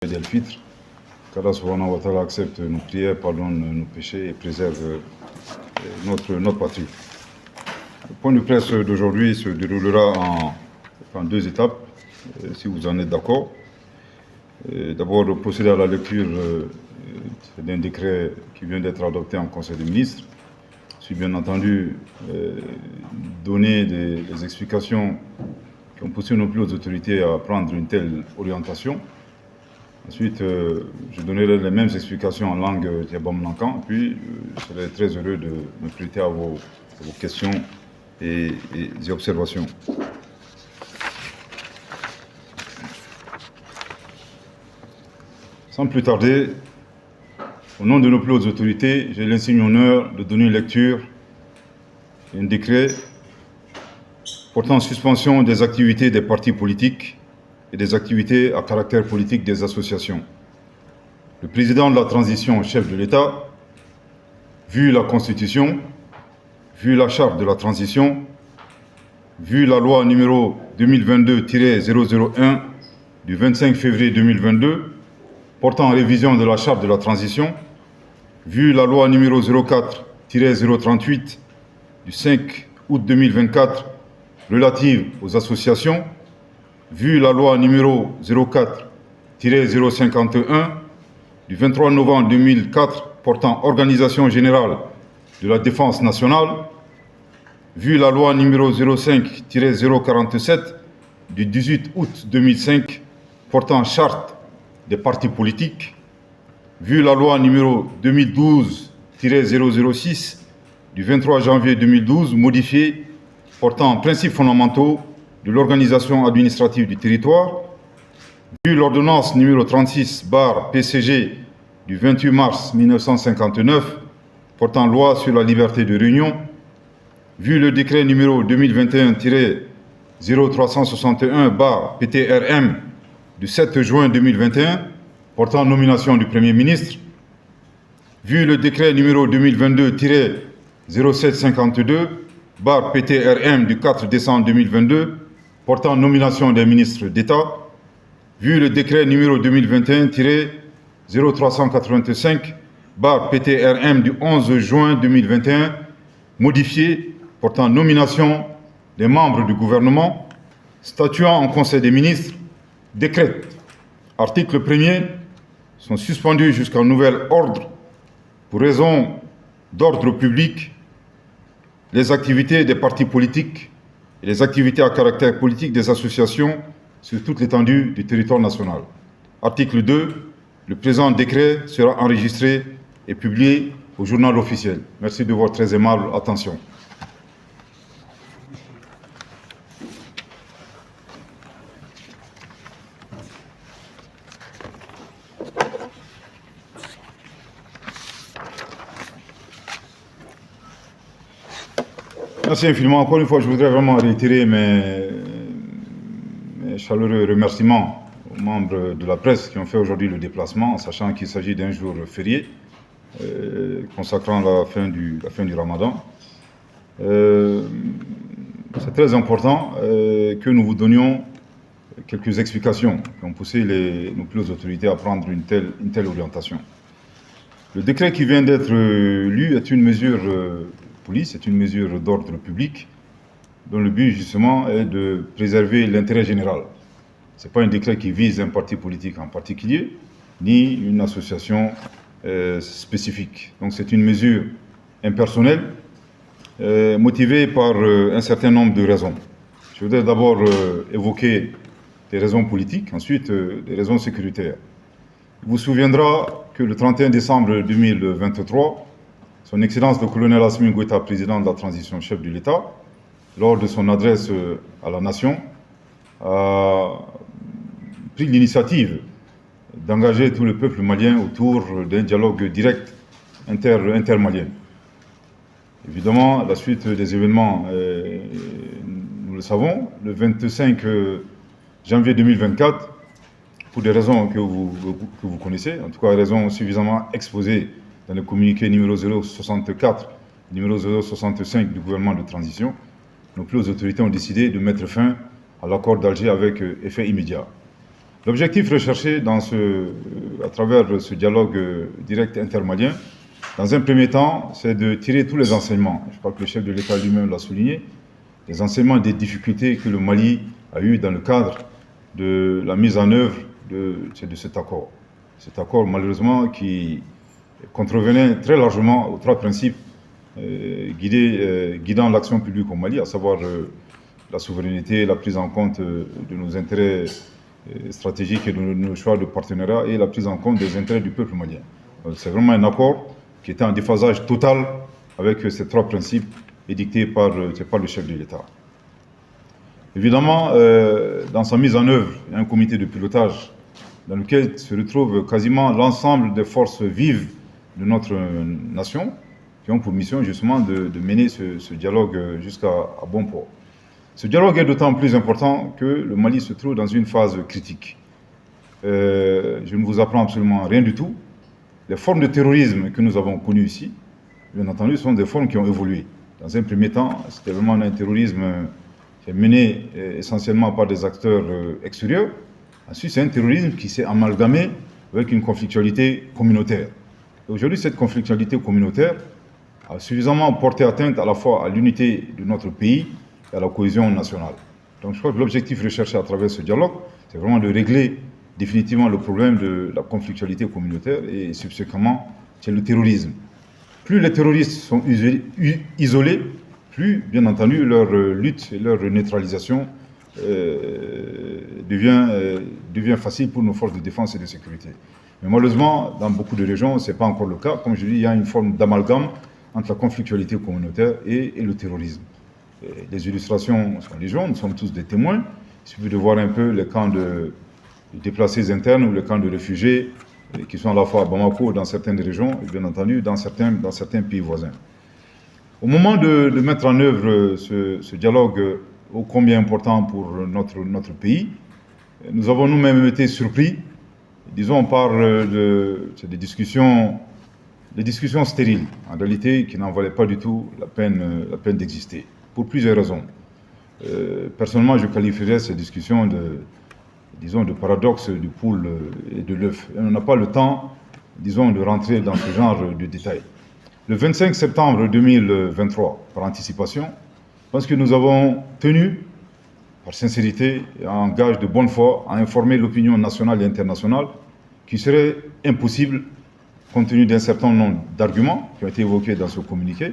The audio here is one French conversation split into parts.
d'El-Fitr, qu'Allah subhanahu wa ta'ala accepte nos prières, pardonne nos péchés et préserve notre patrie. Le point de presse d'aujourd'hui se déroulera en deux étapes, si vous en êtes d'accord. D'abord, procéder à la lecture d'un décret qui vient d'être adopté en Conseil des ministres. Puis bien entendu donner des explications qui ont poussé nos plus hautes autorités à prendre une telle orientation. Ensuite, je donnerai les mêmes explications en langue Diabam-Lankan, puis je serai très heureux de me prêter à vos questions et observations. Sans plus tarder, au nom de nos plus hautes autorités, j'ai l'insigne honneur de donner lecture à un décret portant suspension des activités des partis politiques et des activités à caractère politique des associations. Le président de la transition, chef de l'État, vu la Constitution, vu la charte de la transition, vu la loi numéro 2022-001 du 25 février 2022 portant révision de la charte de la transition, vu la loi numéro 04-038 du 5 août 2024 relative aux associations, vu la loi numéro 04-051 du 23 novembre 2004 portant organisation générale de la défense nationale, vu la loi numéro 05-047 du 18 août 2005 portant charte des partis politiques, vu la loi numéro 2012-006 du 23 janvier 2012 modifiée portant principes fondamentaux de l'organisation administrative du territoire, vu l'ordonnance numéro 36/PCG du 28 mars 1959 portant loi sur la liberté de réunion, vu le décret numéro 2021-0361/PTRM du 7 juin 2021 portant nomination du Premier ministre, vu le décret numéro 2022-0752/PTRM du 4 décembre 2022 portant nomination des ministres d'État, vu le décret numéro 2021-0385/PTRM du 11 juin 2021 modifié portant nomination des membres du gouvernement, statuant en Conseil des ministres, décrète. Article 1er, sont suspendus jusqu'à nouvel ordre pour raison d'ordre public les activités des partis politiques et les activités à caractère politique des associations sur toute l'étendue du territoire national. Article 2, le présent décret sera enregistré et publié au journal officiel. Merci de votre très aimable attention. Merci infiniment. Encore une fois, je voudrais vraiment réitérer mes chaleureux remerciements aux membres de la presse qui ont fait aujourd'hui le déplacement, sachant qu'il s'agit d'un jour férié, consacrant la fin du Ramadan. C'est très important que nous vous donnions quelques explications qui ont poussé nos plus hautes autorités à prendre une telle orientation. Le décret qui vient d'être lu est une mesure police, c'est une mesure d'ordre public dont le but justement est de préserver l'intérêt général. Ce n'est pas un décret qui vise un parti politique en particulier, ni une association spécifique. Donc c'est une mesure impersonnelle, motivée par un certain nombre de raisons. Je voudrais d'abord évoquer des raisons politiques, ensuite des raisons sécuritaires. Il vous souviendra que le 31 décembre 2023, Son Excellence le colonel Assimi Goïta, président de la transition, chef de l'État, lors de son adresse à la nation, a pris l'initiative d'engager tout le peuple malien autour d'un dialogue direct intermalien. Évidemment, à la suite des événements, nous le savons, le 25 janvier 2024, pour des raisons que vous connaissez, en tout cas raisons suffisamment exposées dans le communiqué numéro 064, numéro 065 du gouvernement de transition, nos plus hautes autorités ont décidé de mettre fin à l'accord d'Alger avec effet immédiat. L'objectif recherché à travers ce dialogue direct intermalien, dans un premier temps, c'est de tirer tous les enseignements. Je crois que le chef de l'État lui-même l'a souligné, les enseignements des difficultés que le Mali a eues dans le cadre de la mise en œuvre de cet accord. Cet accord, malheureusement, qui contrevenait très largement aux trois principes guidant l'action publique au Mali, à savoir la souveraineté, la prise en compte de nos intérêts stratégiques et de nos choix de partenariat et la prise en compte des intérêts du peuple malien. C'est vraiment un accord qui était en déphasage total avec ces trois principes édictés par le chef de l'État. Évidemment, dans sa mise en œuvre, il y a un comité de pilotage dans lequel se retrouvent quasiment l'ensemble des forces vives de notre nation qui ont pour mission justement de mener ce dialogue jusqu'à bon port. Ce dialogue est d'autant plus important que le Mali se trouve dans une phase critique. Je ne vous apprends absolument rien du tout. Les formes de terrorisme que nous avons connues ici, bien entendu, sont des formes qui ont évolué. Dans un premier temps, c'était vraiment un terrorisme qui est mené essentiellement par des acteurs extérieurs. Ensuite, c'est un terrorisme qui s'est amalgamé avec une conflictualité communautaire. Aujourd'hui, cette conflictualité communautaire a suffisamment porté atteinte à la fois à l'unité de notre pays et à la cohésion nationale. Donc je crois que l'objectif recherché à travers ce dialogue, c'est vraiment de régler définitivement le problème de la conflictualité communautaire et subséquemment, c'est le terrorisme. Plus les terroristes sont isolés, plus, bien entendu, leur lutte et leur neutralisation devient facile pour nos forces de défense et de sécurité. Mais malheureusement, dans beaucoup de régions, ce n'est pas encore le cas. Comme je dis, il y a une forme d'amalgame entre la conflictualité communautaire et le terrorisme. Et les illustrations sont légion, nous sommes tous des témoins. Il suffit de voir un peu les camps de déplacés internes ou les camps de réfugiés qui sont à la fois à Bamako dans certaines régions et bien entendu dans certains pays voisins. Au moment de mettre en œuvre ce dialogue ô combien important pour notre pays, nous avons nous-mêmes été surpris, disons, par des discussions stériles, en réalité, qui n'en valaient pas du tout la peine d'exister, pour plusieurs raisons. Personnellement, je qualifierais ces discussions de paradoxe du poule et de l'œuf. On n'a pas le temps, disons, de rentrer dans ce genre de détails. Le 25 septembre 2023, par anticipation, je pense que nous avons tenu, par sincérité et en gage de bonne foi, à informer l'opinion nationale et internationale qu'il serait impossible, compte tenu d'un certain nombre d'arguments qui ont été évoqués dans ce communiqué,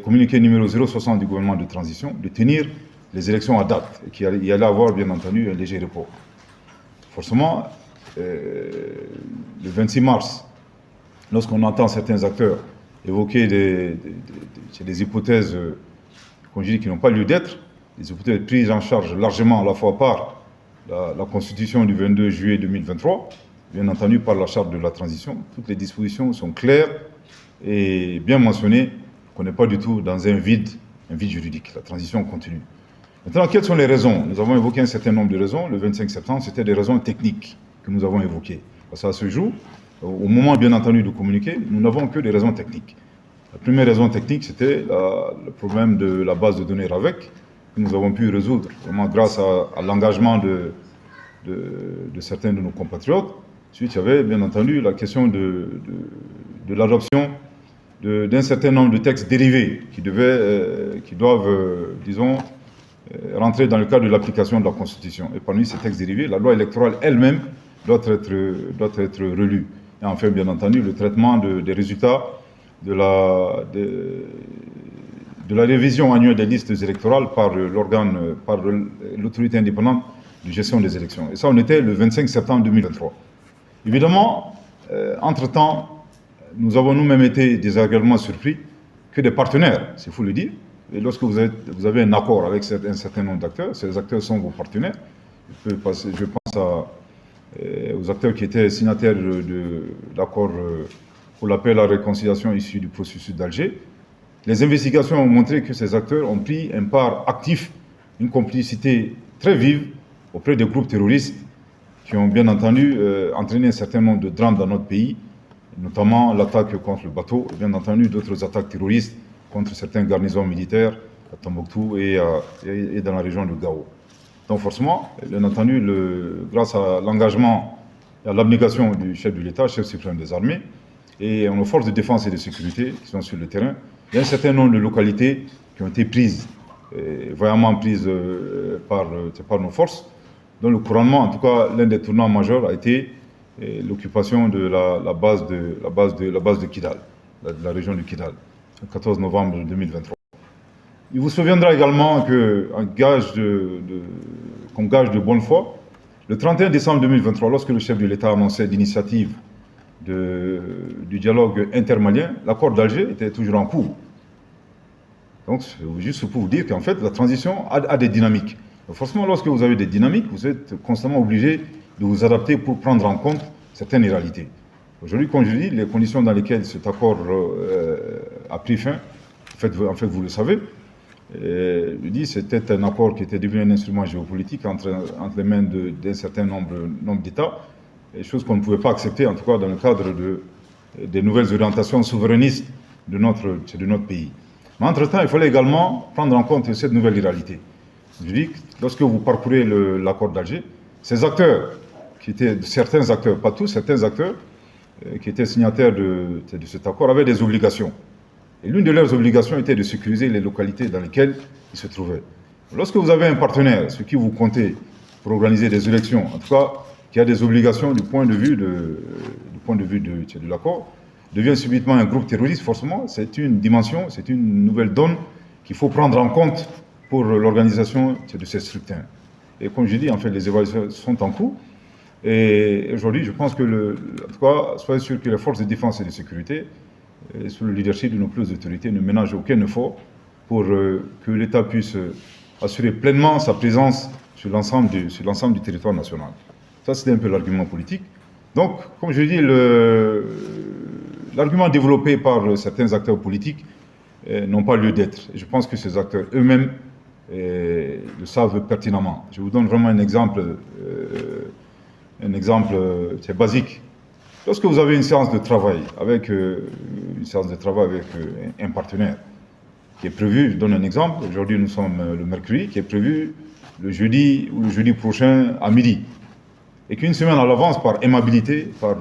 communiqué numéro 060 du gouvernement de transition, de tenir les élections à date et qu'il y allait avoir, bien entendu, un léger report. Forcément, le 26 mars, lorsqu'on entend certains acteurs évoquer des hypothèses qu'on dit qui n'ont pas lieu d'être, des hypothèses prises en charge largement à la fois par la Constitution du 22 juillet 2023, bien entendu par la Charte de la transition. Toutes les dispositions sont claires et bien mentionnées, qu'on n'est pas du tout dans un vide juridique. La transition continue. Maintenant, quelles sont les raisons? Nous avons évoqué un certain nombre de raisons. Le 25 septembre, c'était des raisons techniques que nous avons évoquées. Parce qu'à ce jour, au moment bien entendu de communiquer, nous n'avons que des raisons techniques. La première raison technique, c'était le problème de la base de données RAVEC, que nous avons pu résoudre vraiment grâce à l'engagement de certains de nos compatriotes. Ensuite, il y avait bien entendu la question de l'adoption d'un certain nombre de textes dérivés qui doivent, disons, rentrer dans le cadre de l'application de la Constitution. Et parmi ces textes dérivés, la loi électorale elle-même doit être relue. Et enfin, bien entendu, le traitement des résultats de la révision annuelle des listes électorales par l'autorité indépendante de gestion des élections. Et ça, on était le 25 septembre 2023. Évidemment, entre-temps, nous avons nous-mêmes été désagréablement surpris que des partenaires, c'est fou le dire, et lorsque vous avez un accord avec un certain nombre d'acteurs, ces acteurs sont vos partenaires. Je pense aux acteurs qui étaient signataires de l'accord pour l'appel à la réconciliation issu du processus d'Alger. Les investigations ont montré que ces acteurs ont pris une part active, une complicité très vive auprès des groupes terroristes qui ont bien entendu entraîné un certain nombre de drames dans notre pays, notamment l'attaque contre le bateau, et bien entendu d'autres attaques terroristes contre certaines garnisons militaires à Tombouctou et dans la région de Gao. Donc forcément, bien entendu, grâce à l'engagement et à l'abnégation du chef de l'État, chef suprême des armées, et nos forces de défense et de sécurité qui sont sur le terrain, il y a un certain nombre de localités qui ont été prises, vaillamment prises par nos forces, dont le couronnement, en tout cas l'un des tournants majeurs, a été l'occupation de la base de Kidal, de la région de Kidal, le 14 novembre 2023. Il vous souviendra également comme gage de bonne foi, le 31 décembre 2023, lorsque le chef de l'État annonçait l'initiative du dialogue intermalien, l'accord d'Alger était toujours en cours. Donc, juste pour vous dire qu'en fait, la transition a des dynamiques. Donc, forcément, lorsque vous avez des dynamiques, vous êtes constamment obligé de vous adapter pour prendre en compte certaines réalités. Aujourd'hui, comme je dis, les conditions dans lesquelles cet accord a pris fin, en fait, vous le savez, je dis, c'était un accord qui était devenu un instrument géopolitique entre les mains d'un certain nombre d'États, chose qu'on ne pouvait pas accepter, en tout cas dans le cadre des nouvelles orientations souverainistes de notre pays. Mais entre-temps, il fallait également prendre en compte cette nouvelle réalité. Je dis que lorsque vous parcourez l'accord d'Alger, ces acteurs, certains acteurs, pas tous, certains acteurs qui étaient signataires de cet accord avaient des obligations. Et l'une de leurs obligations était de sécuriser les localités dans lesquelles ils se trouvaient. Lorsque vous avez un partenaire, ce qui vous comptez pour organiser des élections, en tout cas, qui a des obligations du point de vue de l'accord, devient subitement un groupe terroriste, forcément, c'est une dimension, c'est une nouvelle donne qu'il faut prendre en compte pour l'organisation de ces scrutins. Et comme je dis, en fait, les évaluations sont en cours. Et aujourd'hui, je pense que, en tout cas, soyez sûr que les forces de défense et de sécurité, sous le leadership de nos plus autorités, ne ménagent aucun effort pour que l'État puisse assurer pleinement sa présence sur l'ensemble du territoire national. Ça, c'était un peu l'argument politique. Donc, comme je dis, l'argument développé par certains acteurs politiques n'ont pas lieu d'être. Je pense que ces acteurs eux-mêmes le savent pertinemment. Je vous donne vraiment un exemple c'est basique. Lorsque vous avez une séance de travail avec un partenaire qui est prévu, je donne un exemple, aujourd'hui nous sommes le mercredi, qui est prévu le jeudi ou le jeudi prochain à midi, et qu'une semaine à l'avance, par aimabilité, par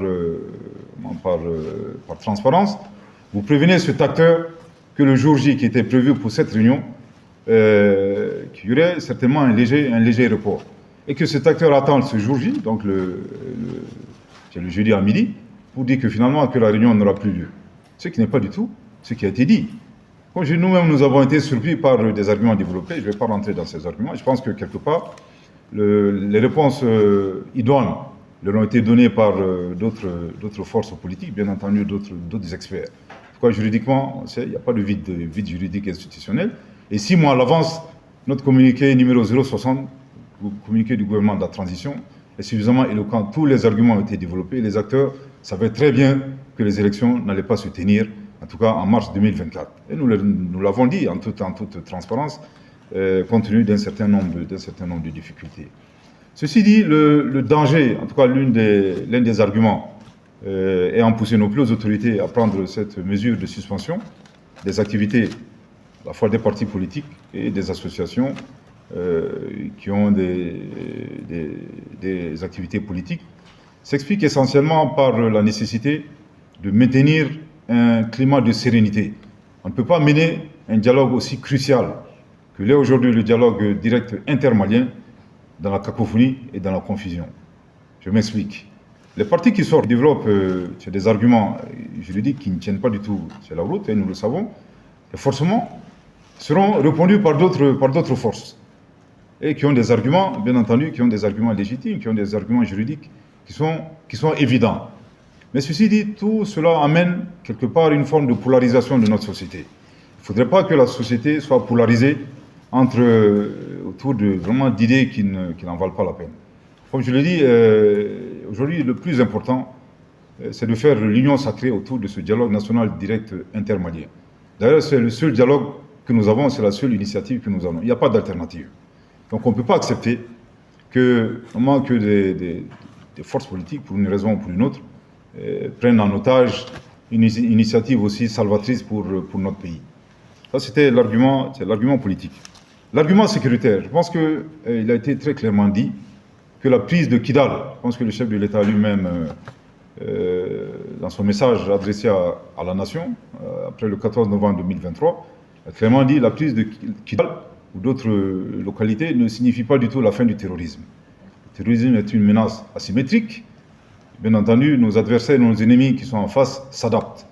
transparence, vous prévenez cet acteur que le jour J qui était prévu pour cette réunion, qu'il y aurait certainement un léger report, et que cet acteur attend ce jour J, donc c'est le jeudi à midi, pour dire que finalement que la réunion n'aura plus lieu. Ce qui n'est pas du tout ce qui a été dit. Comme nous-mêmes, nous avons été surpris par des arguments développés. Je ne vais pas rentrer dans ces arguments. Je pense que quelque part, les réponses idoines leur ont été données par d'autres forces politiques, bien entendu d'autres experts. Pourquoi juridiquement, il n'y a pas de vide juridique institutionnel. Et 6 mois à l'avance, notre communiqué numéro 060, le communiqué du gouvernement de la transition, est suffisamment éloquent. Tous les arguments ont été développés. Les acteurs savaient très bien que les élections n'allaient pas se tenir, en tout cas en mars 2024. Et nous l'avons dit en toute transparence, compte tenu d'un certain nombre de difficultés. Ceci dit, le danger, en tout cas l'un des arguments ayant poussé nos plus autorités à prendre cette mesure de suspension des activités, à la fois des partis politiques et des associations qui ont des activités politiques, s'explique essentiellement par la nécessité de maintenir un climat de sérénité. On ne peut pas mener un dialogue aussi crucial que l'est aujourd'hui le dialogue direct intermalien dans la cacophonie et dans la confusion. Je m'explique. Les partis qui développent des arguments juridiques qui ne tiennent pas du tout sur la route, et nous le savons, et forcément seront répondus par d'autres forces, et qui ont des arguments, bien entendu, qui ont des arguments légitimes, qui ont des arguments juridiques qui sont évidents. Mais ceci dit, tout cela amène quelque part une forme de polarisation de notre société. Il ne faudrait pas que la société soit polarisée autour d'idées qui n'en valent pas la peine. Comme je l'ai dit, aujourd'hui, le plus important, c'est de faire l'union sacrée autour de ce dialogue national direct intermalien. D'ailleurs, c'est le seul dialogue que nous avons, c'est la seule initiative que nous avons. Il n'y a pas d'alternative. Donc on ne peut pas accepter que des forces politiques, pour une raison ou pour une autre, prennent en otage une initiative aussi salvatrice pour notre pays. Ça, c'est l'argument politique. L'argument sécuritaire, je pense qu'il a été très clairement dit que la prise de Kidal, je pense que le chef de l'État lui-même, dans son message adressé à la nation, après le 14 novembre 2023, a clairement dit que la prise de Kidal ou d'autres localités ne signifie pas du tout la fin du terrorisme. Le terrorisme est une menace asymétrique. Bien entendu, nos adversaires, nos ennemis qui sont en face s'adaptent.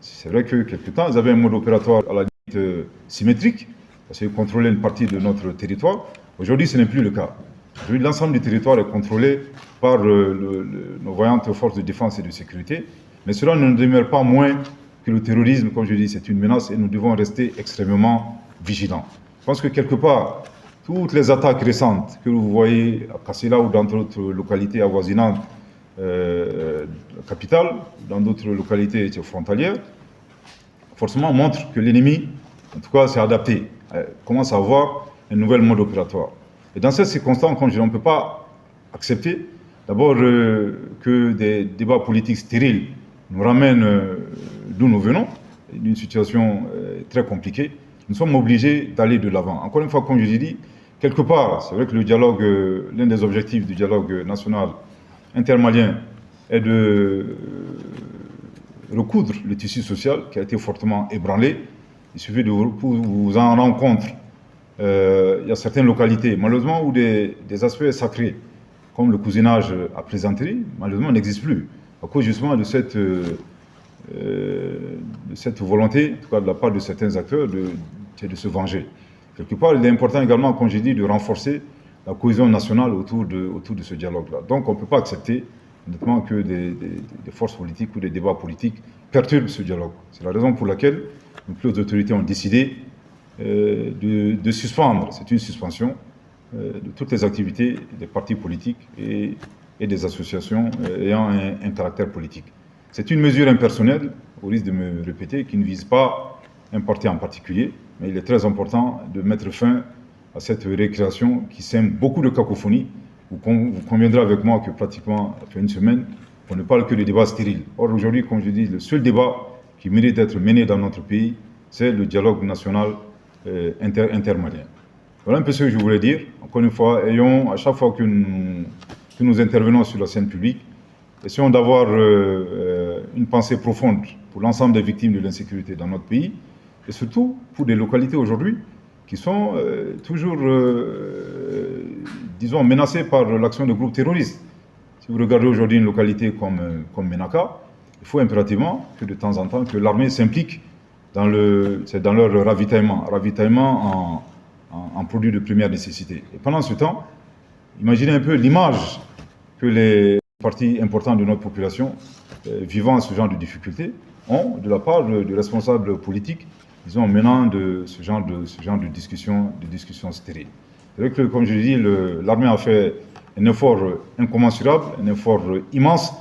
C'est vrai que quelque temps, ils avaient un mode opératoire à la limite symétrique, parce qu'ils contrôlaient une partie de notre territoire. Aujourd'hui, ce n'est plus le cas. Aujourd'hui, l'ensemble du territoire est contrôlé par nos voyantes forces de défense et de sécurité. Mais cela ne nous demeure pas moins que le terrorisme, comme je dis, c'est une menace et nous devons rester extrêmement vigilants. Je pense que quelque part, toutes les attaques récentes que vous voyez à Kassila ou dans d'autres localités avoisinantes, la capitale, dans d'autres localités frontalières, forcément montrent que l'ennemi, en tout cas, s'est adapté, commence à avoir un nouvel mode opératoire. Et dans cette circonstance, comme je dis, on ne peut pas accepter d'abord que des débats politiques stériles nous ramènent d'où nous venons, d'une situation très compliquée. Nous sommes obligés d'aller de l'avant. Encore une fois, comme je l'ai dit, quelque part, c'est vrai que le dialogue, l'un des objectifs du dialogue national intermalien est de recoudre le tissu social qui a été fortement ébranlé. Il suffit de vous en rendre compte. Il y a certaines localités, malheureusement, où des aspects sacrés, comme le cousinage à plaisanterie, malheureusement, n'existent plus, à cause justement de cette volonté, en tout cas de la part de certains acteurs, de se venger. Quelque part, il est important également, comme j'ai dit, de renforcer la cohésion nationale autour de ce dialogue-là. Donc, on ne peut pas accepter, honnêtement, que des forces politiques ou des débats politiques perturbent ce dialogue. C'est la raison pour laquelle nos plus hautes autorités ont décidé de suspendre, c'est une suspension, de toutes les activités des partis politiques et des associations ayant un caractère politique. C'est une mesure impersonnelle, au risque de me répéter, qui ne vise pas un parti en particulier, mais il est très important de mettre fin à cette récréation qui sème beaucoup de cacophonie. Vous conviendrez avec moi que pratiquement, après une semaine, on ne parle que de débats stériles. Or, aujourd'hui, comme je dis, le seul débat qui mérite d'être mené dans notre pays, c'est le dialogue national intermalien. Voilà un peu ce que je voulais dire. Encore une fois, ayons, à chaque fois que nous intervenons sur la scène publique, essayons d'avoir une pensée profonde pour l'ensemble des victimes de l'insécurité dans notre pays, et surtout pour des localités aujourd'hui qui sont toujours, disons, menacées par l'action de groupes terroristes. Si vous regardez aujourd'hui une localité comme Menaka, il faut impérativement que de temps en temps, que l'armée s'implique dans leur ravitaillement en produits de première nécessité. Et pendant ce temps, imaginez un peu l'image que les parties importantes de notre population vivant ce genre de difficultés ont de la part de responsables politiques, disons, menant de ce genre de discussions stériles. C'est vrai que, comme je l'ai dit, l'armée a fait un effort incommensurable, un effort immense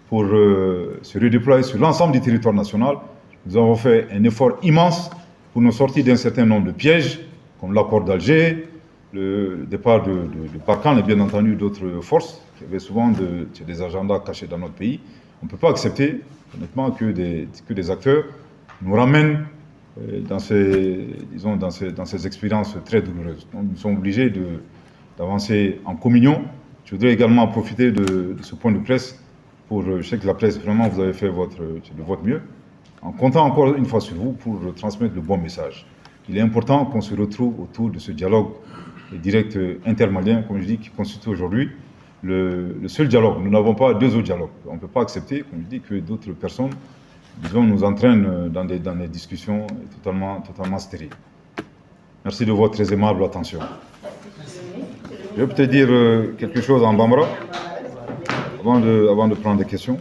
pour se redéployer sur l'ensemble du territoire national. Nous avons fait un effort immense pour nous sortir d'un certain nombre de pièges, comme l'accord d'Alger, le départ de Barkhane et bien entendu d'autres forces qui avaient souvent des agendas cachés dans notre pays. On ne peut pas accepter, honnêtement, que des acteurs nous ramènent dans ces expériences très douloureuses. Donc, nous sommes obligés d'avancer en communion. Je voudrais également profiter de ce point de presse pour, je sais que la presse, vraiment, vous avez fait de votre mieux, en comptant encore une fois sur vous pour transmettre le bon message. Il est important qu'on se retrouve autour de ce dialogue direct intermalien, comme je dis, qui constitue aujourd'hui le seul dialogue. Nous n'avons pas deux autres dialogues. On ne peut pas accepter, comme je dis, que d'autres personnes, disons, nous entraînent dans des discussions totalement stériles. Merci de votre très aimable attention. Je vais peut-être dire quelque chose en bambara avant de prendre des questions.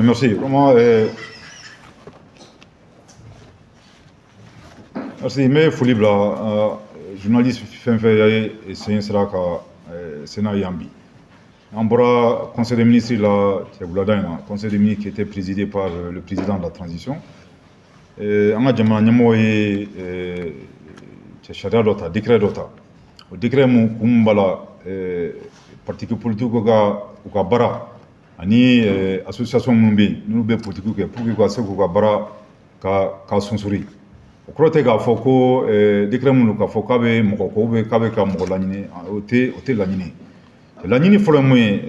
Merci, vraiment. Merci, mais faut libre journaliste Fenfe et c'est un Sénat Yambi. En bras, conseil des ministres, conseil des ministres qui était présidé par le président de la transition. En a Nyamo et Charia Dota, décret Dota. Au décret Mukumbala, parti politique ou Bara. ani association minnu bɛ yen n'u bɛ politiki kɛ pour que ka se k'u ka baara ka sunsuri o kɔrɔ tɛ k'a fɔ ko décret minnu k'a fɔ k'a bɛ mɔgɔ ko k'a bɛ ka mɔgɔ laɲini o tɛ laɲini laɲini fɔlɔ ye mun ye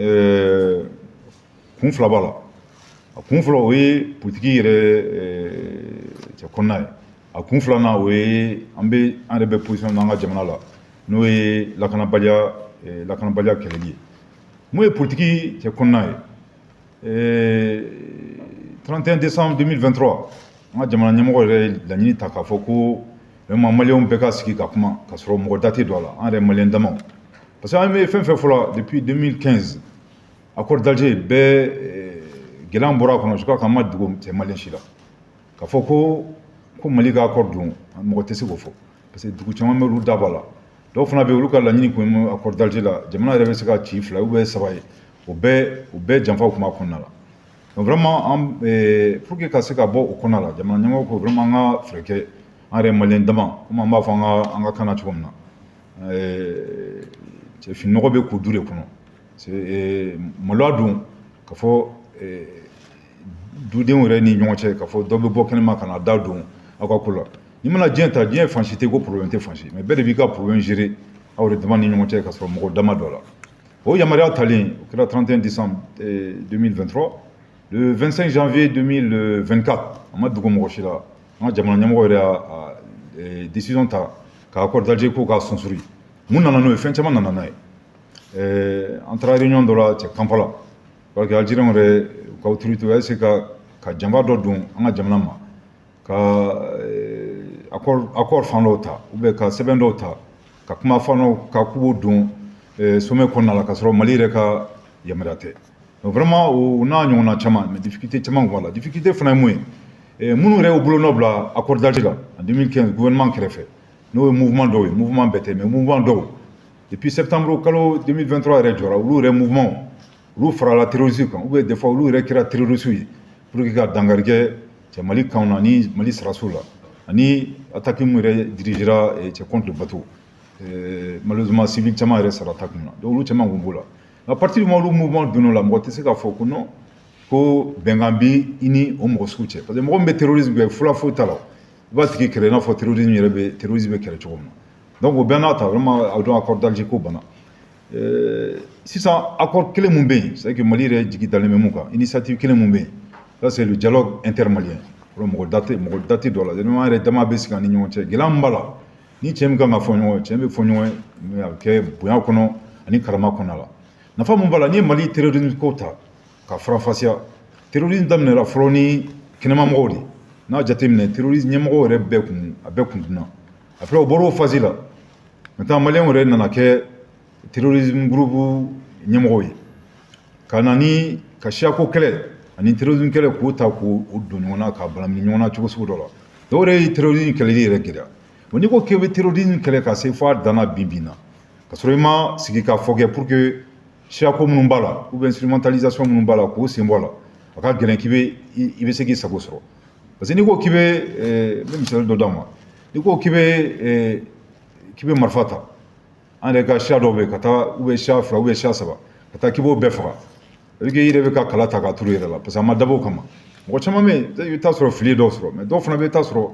kun fila b'a la a kun fɔlɔ o ye politiki yɛrɛ cɛ kɔnɔna ye a kun filanan o ye an yɛrɛ bɛ position na an ka jamana la n'o ye lakanabaliya kɛlɛli ye mun ye politiki cɛ kɔnɔna ye 31 décembre 2023 an ka jamana ɲɛmɔgɔ yɛrɛ laɲini ta k'a fɔ ko vraiment maliyɛnw bɛɛ ka sigi ka kuma ka sɔrɔ mɔgɔ da tɛ don a la an yɛrɛ maliyɛn damaw parce que an bɛ fɛn fɛn fɔlɔ depuis 2015 accord d'Alger bɛɛ gɛlɛya bɔra a kɔnɔ je crois qu'an ma dogo cɛ maliyɛn si la k'a fɔ ko Mali ka accord don mɔgɔ tɛ se k'o fɔ parce que dugu caman bɛ olu da b'a la dɔw fana bɛ olu ka laɲini kun ye accord d'Alger la jamana yɛrɛ bɛ se ka ci 2 ou bien 3 ye o bɛɛ janfaw tun b'a kɔnɔna la donc vraiment pour que ka se ka bɔ o kɔnɔna la jamana ɲɛmɔgɔ ko vraiment an ka fɛɛrɛ kɛ an yɛrɛ maliyɛn dama komi an b'a fɔ an ka kan na cogo min na cɛ fininɔgɔ bɛ k'u du de kɔnɔ maloya don ka fɔ dudenw yɛrɛ ni ɲɔgɔn cɛ ka fɔ dɔ bɛ bɔ kɛnɛma ka na da don aw ka ko la n'i mana diɲɛ ta diɲɛ fansi tɛ ko problème tɛ fansi mais bɛɛ de b'i ka problème gérer aw yɛrɛ dama ni ɲɔgɔn cɛ ka sɔrɔ mɔgɔ dama dɔ la o yamaruya talen o kɛra 31 décembre 2023 le 25 janvier 2024 an ma dogo mɔgɔ si la an ka jamana ɲɛmɔgɔ yɛrɛ y'a décision ta ka accord d'Alger ko k'a sunsuri mun nana n'o ye fɛn caman nana n'a ye an taara réunion dɔ la cɛ Kampala parce que algériens yɛrɛ u ka autorité u y'a essayer ka janfa dɔ don an ka jamana ma ka accord fan dɔw ta ou bien ka sɛbɛn dɔw ta ka kuma fan dɔw ka kubo don sommet kɔnɔna la ka sɔrɔ Mali yɛrɛ ka yamaruya tɛ donc vraiment o n'a ɲɔgɔnna caman mais difficulté caman b'a la difficulté fana ye mun ye minnu yɛrɛ y'u bolo nɔ bila accord d'Alger la en 2015 gouvernement kɛrɛfɛ n'o ye mouvement dɔw ye mouvement bɛɛ tɛ mais mouvement dɔw depuis septembre kalo 2023 yɛrɛ jɔra olu yɛrɛ mouvement olu farala terrorisme kan ou bien des fois olu yɛrɛ kɛra terroriste ye pour que ka dankari kɛ cɛ Mali kanw na ni Mali sɔrɔdasiw la ani attaque min yɛrɛ dirigera cɛ contre le bateau malheureusement civil caman yɛrɛ sara attaque min na donc olu caman kun b'o la à partir du moment olu mouvement donn'o la mɔgɔ tɛ se k'a fɔ ko non ko bɛnkan bɛ i ni o mɔgɔ sugu cɛ parce que mɔgɔ min bɛ terrorisme kɛ fula foyi t'a la i b'a tigi kɛlɛ i n'a fɔ terrorisme bɛ kɛlɛ cogo min na donc o bɛɛ n'a ta vraiment a dɔn accord d'Alger ko banna sisan accord kelen mun bɛ yen c'est que Mali yɛrɛ jigi dalen bɛ mun kan initiative kelen mun bɛ yen ça c'est le dialogue intermalien mɔgɔ da tɛ dɔ la vraiment an yɛrɛ dama bɛ sigi an ni ɲɔgɔn cɛ gɛlɛya min b'a la ni cɛ min kan ka fɔ ɲɔgɔn ye cɛ bɛ fɔ ɲɔgɔn ye mais a bɛ kɛ bonya kɔnɔ ani karama kɔnɔna la nafa mun b'a la n'i ye Mali terrorisme ko ta ka farafasiya terrorisme daminɛra fɔlɔ ni kɛnɛmamɔgɔw de n'a jateminɛ terrorisme ɲɛmɔgɔw yɛrɛ bɛɛ kun dunna après o bɔra o phase la maintenant maliyɛnw yɛrɛ nana kɛ terrorisme groupe ɲɛmɔgɔw ye ka na ni ka siyako kɛlɛ ani terrorisme kɛlɛ k'o ta k'o don ɲɔgɔn na ka balamini ɲɔgɔn na cogo sugu dɔ la dɔw yɛrɛ ye terrorisme kɛlɛli yɛrɛ gɛlɛya bon n'i ko k'i bɛ terrorisme kɛlɛ ka se fo a danna bin na ka sɔrɔ i ma sigi ka fɔ kɛ pour que siyako minnu b'a la ou bien instrumentalisation minnu b'a la k'o sen bɔ a la a ka gɛlɛn i bɛ se k'i sago sɔrɔ parce que n'i ko k'i bɛ n bɛ misali dɔ d'aw ma n'i ko k'i bɛ marifa ta an yɛrɛ ka siya dɔw bɛ yen ka taa ou bien siya 2 ou bien siya 3 ka taa k'i b'o bɛɛ faga i yɛrɛ bɛ ka kala ta k'a turu i yɛrɛ la parce que a ma dabɔ o kama mɔgɔ caman bɛ yen i bɛ taa sɔrɔ fili dɔw sɔrɔ mais dɔw fana bɛ taa sɔrɔ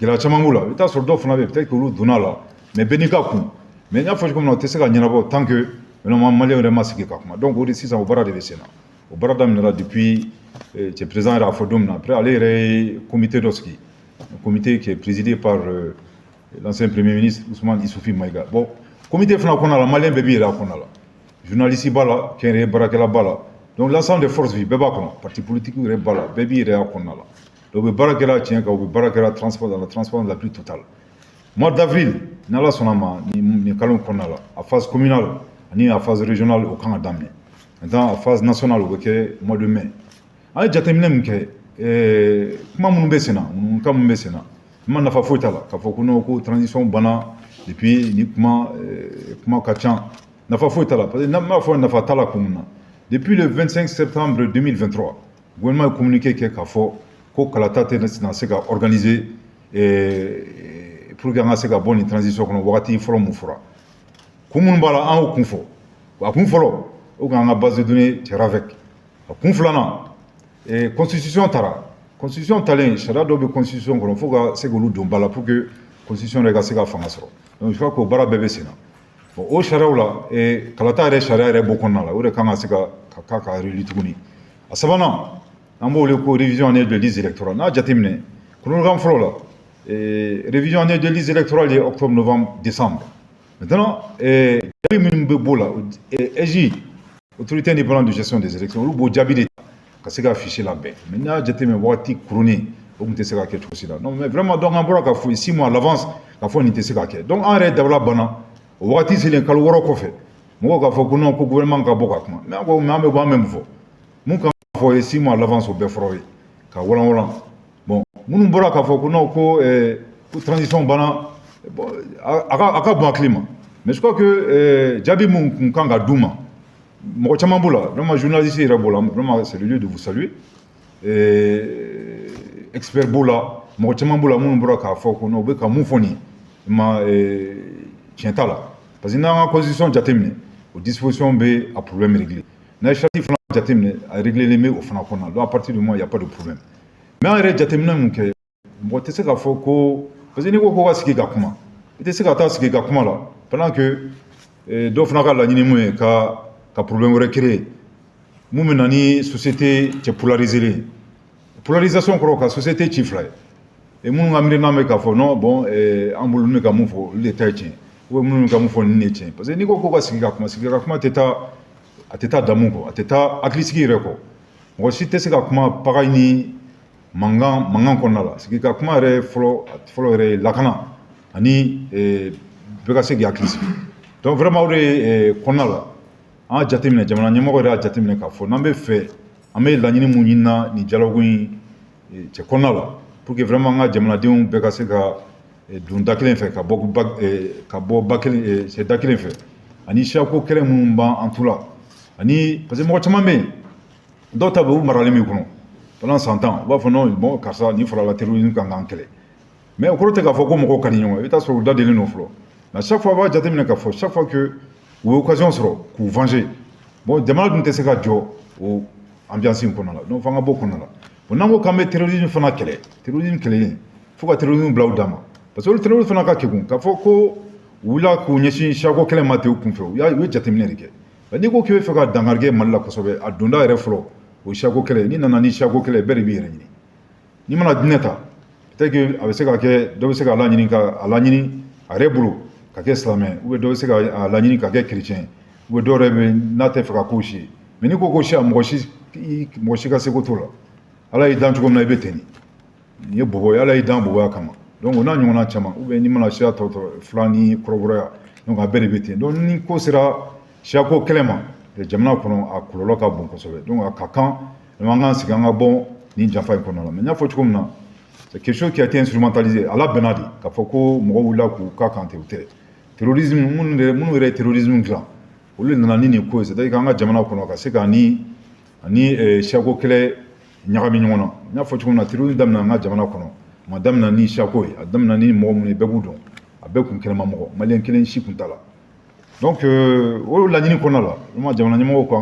gɛlɛya caman b'u la i bɛ taa sɔrɔ dɔw fana bɛ yen peut-être que olu donna a la mais bɛɛ n'i ka kun mais n y'a fɔ cogo min na o tɛ se ka ɲɛnabɔ tant que vraiment maliyɛnw yɛrɛ ma sigi ka kuma donc o de sisan o baara de bɛ sen na o baara daminɛra depuis cɛ président yɛrɛ a fɔ don min na après ale yɛrɛ ye comité dɔ sigi un comité qui est présidé par l'ancien premier ministre Ousmane Issoufi Maïga bon comité fana kɔnɔna la maliyɛn bɛɛ b'i yɛrɛ a kɔnɔna la journaliste b'a la kɛnyɛrɛye baarakɛla b'a la donc l'ensemble des forces vives bɛɛ b'a kɔnɔ parti politique yɛrɛ b'a la bɛɛ b'i yɛrɛ a kɔnɔna la donc u bɛ baara kɛla tiɲɛ kan u bɛ baara kɛla dans la transparence la plus totale mois d'avril n'Ala sɔnna ma nin kalo in kɔnɔna la a phase communale ani a phase régionale o kan ka daminɛ maintenant a phase nationale o bɛ kɛ mois de mai an ye jateminɛ min kɛ kuma minnu bɛ sen na kan minnu bɛ sen na ma nafa foyi t'a la k'a fɔ ko non ko transition banna depuis ni kuma ka ca nafa foyi t'a la parce que n'a m'a fɔ nafa t'a la kun min na depuis le 25 septembre 2023 gouvernement ye communiqué kɛ k'a fɔ ko kalata tɛna se ka organiser pour que an ka se ka bɔ nin transition kɔnɔ wagati fɔlɔ mun fɔra kun minnu b'a la an y'o kun fɔ a kun fɔlɔ o k'an ka base de données cɛ RAVEC kun filanan constitution tara constitution talen sariya dɔw bɛ constitution kɔnɔ fo ka se k'olu don ba la pour que constitution yɛrɛ ka se ka fanga sɔrɔ donc je crois que o baara bɛɛ bɛ sen na bon o sariyaw la kalata yɛrɛ sariya yɛrɛ b'o kɔnɔna la o de kan ka se ka k'a ka réélu tuguni a sabanan an b'o wele ko révision annuelle de liste électorale n'a jateminɛ chronogramme fɔlɔ la révision annuelle de liste électorale ye octobre novembre décembre maintenant jaabi minnu bɛ b'o la EJ autorité indépendante de gestion des élections olu b'o jaabi de ta ka se ka fichier labɛn mais n'a jateminɛ wagati kurunin o tun tɛ se ka kɛ cogo si la non mais vraiment donc an bɔra ka fɔ 6 mois à l'avance ka fɔ nin tɛ se ka kɛ donc an yɛrɛ dabila banna o wagati selen kalo 6 kɔfɛ mɔgɔw k'a fɔ ko non ko gouvernement ka bɔ ka kuma mais an ko mais an bɛ bɔ an bɛ mun fɔ mun kan ka fɔ ye 6 mois à l'avance o bɛɛ fɔra ye ka walan bon minnu bɔra k'a fɔ ko non ko transition banna bon a ka bon hakili ma mais je crois que jaabi mun kun kan ka d'u ma mɔgɔ caman b'o la vraiment journaliste yɛrɛ b'o la vraiment c'est le lieu de vous saluer expert b'o la mɔgɔ caman b'o la minnu bɔra k'a fɔ ko non u bɛ ka mun fɔ nin ma tiɲɛ t'a la parce que n'an ka constitution jateminɛ o disposition bɛ a problème régler n'a ye charte fana jateminɛ a régler bɛ o fana kɔnɔna donc à partir du moment il y a pas de problème mais an yɛrɛ jateminɛ mun kɛ mɔgɔ tɛ se k'a fɔ ko parce que n'i ko ko ka sigi ka kuma i tɛ se ka taa sigi ka kuma la pendant que dɔw fana ka laɲini mun ye ka problème wɛrɛ créer mun bɛ na ni société cɛ polarisée polarisation kɔrɔ ka société ci fila ye et minnu ka miirina bɛ k'a fɔ non bon an bolo ne ka mun fɔ olu de ta ye tiɲɛ ou bien minnu ka mun fɔ nin de ye tiɲɛ parce que n'i ko ko ka sigi ka kuma tɛ taa damu kɔ a tɛ taa hakilisigi yɛrɛ kɔ mɔgɔ si tɛ se ka kuma paga ni mankan kɔnɔna la sigi ka kuma yɛrɛ fɔlɔ yɛrɛ ye lakana ani bɛɛ ka se k'i hakili sigi donc vraiment o de ye kɔnɔna la an y'a jateminɛ jamana ɲɛmɔgɔ yɛrɛ y'a jateminɛ k'a fɔ n'an bɛ fɛ an bɛ laɲini mun ɲinina nin dialogue in cɛ kɔnɔna la pour que vraiment an ka jamanadenw bɛɛ ka se ka don da kelen fɛ ka bɔ da kelen fɛ ani siyako kɛlɛ minnu b'an tu la ani parce que mɔgɔ caman bɛ yen dɔw ta bɛ u maralen b'i kɔnɔ pendant 100 ans u b'a fɔ non bon karisa nin farala terrorisme kan k'an kɛlɛ mais o kɔrɔ tɛ k'a fɔ ko mɔgɔw ka di ɲɔgɔn ye i bɛ taa sɔrɔ u dadelen don fɔlɔ mais chaque fois a b'a jateminɛ k'a fɔ chaque fois que u ye occasion sɔrɔ k'u venger bon jamana dun tɛ se ka jɔ o ambiance in kɔnɔna la donc f'an ka bɔ o kɔnɔna la bon n'an ko k'an bɛ terrorisme fana kɛlɛ terrorisme kɛlɛlen fo ka terrorisme bila u dan ma parce que olu terrorisme fana ka kegun k'a fɔ ko u wulila k'u ɲɛsin siyako kɛlɛ ma ten u kunfɛ u ye jateminɛ de kɛ n'i ko k'i bɛ fɛ ka dangarikɛ mali la kosɛbɛ a donda yɛrɛ fɔlɔ o siyako kɛlɛ n'i nana ni siyako kɛlɛ bɛɛ de b'i yɛrɛ ɲini n'i mana diinɛ ta peut-être que a bɛ se ka kɛ dɔ bɛ se ka laɲini a yɛrɛ bolo ka kɛ silamɛ ou bien dɔ bɛ se ka laɲini ka kɛ chrétien ou bien dɔw yɛrɛ bɛ n'a tɛ fɛ ka k'o si ye mais n'i ko ko siya mɔgɔ si ka seko t'o la ala y'i dan cogo min na i bɛ ten nin ye bɔbɔ ye ala y'i dan bɔbɔya kama donc o n'a ɲɔgɔnna caman ou bien n'i mana siya tɔ fila ni kɔrɔbɔrɔya donc a bɛɛ de bɛ ten donc ni ko sera siyako kɛlɛ ma jamana kɔnɔ a kɔlɔlɔ ka bon kosɛbɛ donc a ka kan an k'an sigi an ka bɔ nin janfa in kɔnɔna la mais n y'a fɔ cogo min na c'est quelque chose qui a été instrumentalisé a labɛnna de k'a fɔ ko mɔgɔw wulila k'u ka kan ten o tɛ terrorisme minnu yɛrɛ ye terrorisme dilan olu nana ni nin ko ye c'est à dire k'an ka jamana kɔnɔ ka se ka ani siyako kɛlɛ ɲagami ɲɔgɔn na n y'a fɔ cogo min na terrorisme daminɛ an ka jamana kɔnɔ a ma daminɛ ni siyako ye a daminɛ ni mɔgɔ minnu ye bɛɛ b'u dɔn a bɛɛ kun kɛnɛma mɔgɔ maliyɛn kelen si kun t'a la donc o laɲini kɔnɔna la vraiment jamana ɲɛmɔgɔw ko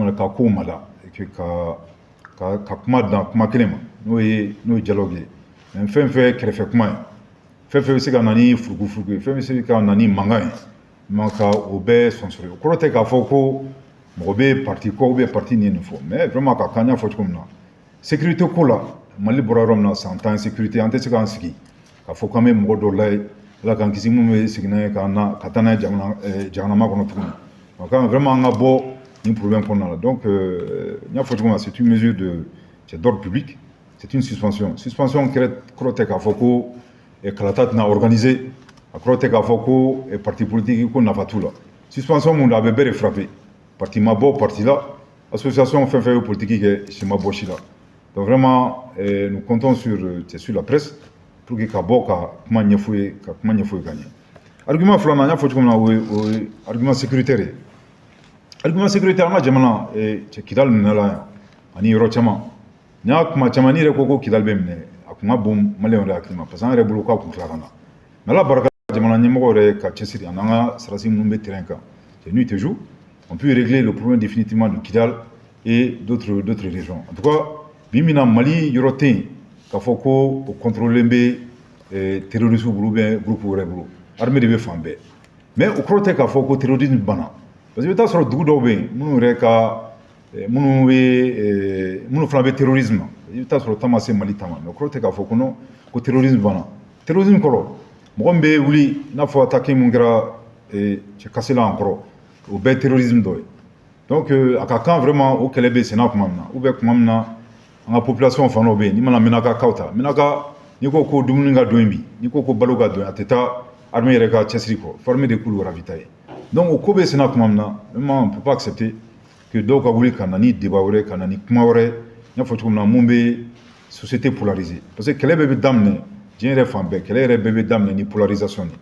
an ka kow mada ka kuma dan kuma kelen ma n'o ye dialogue ye mais fɛn fɛn kɛrɛfɛ kuma ye fɛn fɛn bɛ se ka na ni furugufurugu ye fɛn bɛ se ka na ni mankan ye man ka o bɛɛ sɔnsɔrɔ o kɔrɔ tɛ k'a fɔ ko mɔgɔ bɛ parti kɔ ou bien parti nin nin fɔ mais vraiment ka kan n y'a fɔ cogo min na sécurité ko la mali bɔra yɔrɔ min na san tan sécurité an tɛ se k'an sigi k'a fɔ k'an bɛ mɔgɔ dɔ layɛ ala k'an kisi minnu bɛ sigi n'a ye ka taa n'a ye jahanama kɔnɔ tuguni donc vraiment an ka bɔ nin problème kɔnɔna la donc n y'a fɔ cogo min na c'est une mesure d'ordre public c'est une suspension kɔrɔ tɛ k'a fɔ ko kalata tɛna organiser a kɔrɔ tɛ k'a fɔ ko parti politique ko nafa t'u la suspension mun don a bɛ bɛɛ de frappé parti ma bɔ parti la association fɛn fɛn ye politique kɛ si ma bɔ si la donc vraiment nous comptons sur la presse pour que ka bɔ ka kuma ɲɛfɔ ye ka ɲɛ argument filanan n y'a fɔ cogo min na o ye argument sécuritaire ye argument sécuritaire an ka jamana Kidal minɛ la yan ani yɔrɔ caman n y'a kuma caman n'i yɛrɛ ko Kidal bɛ minɛ a kun ka bon maliyɛnw yɛrɛ hakili ma parce que an yɛrɛ bolo k'a kun tila ka na mais ala barika jamana ɲɛmɔgɔ yɛrɛ ka cɛsiri a n'an ka sarasi minnu bɛ terrain kan c'est nuit et jour on peut régler le problème définitivement de Kidal et d'autres régions. En tout cas, Bimina Mali, Yorotin, Kafoko, au contrôle le terrorisme ou bien groupe ou rebelle. Armée de Fambé. Mais au côté Kafoko, terrorisme bana. Parce que sur le Doubé, nous reka, nous flambé terrorisme. Il y a sur le Tamasé Mali Tama. Mais au côté Kafoko, non, au terrorisme bana. Terrorisme koro. Mwombe wuli, n'a faut attaquer mon gars et j'ai cassé là encore. Au bel terrorisme doy. Donc, à quand vraiment au Kélébé, c'est n'a pas ou bien comment la population enfin l'obé, ni mana menaka kauta, menaka ni ko dumuninga doimbi, ni ko baloga do ateta armée rega chesriko, former des coups ravitailler. Donc au Kobe c'est n'a pas vraiment on peut pas accepter que donc a voulu kanani débaouré kanani kumaoré, n'a faut comme na mumbe société polarisée. Parce que Kélébé damne, j'ai fambe, Kélébé damne ni polarisation ni.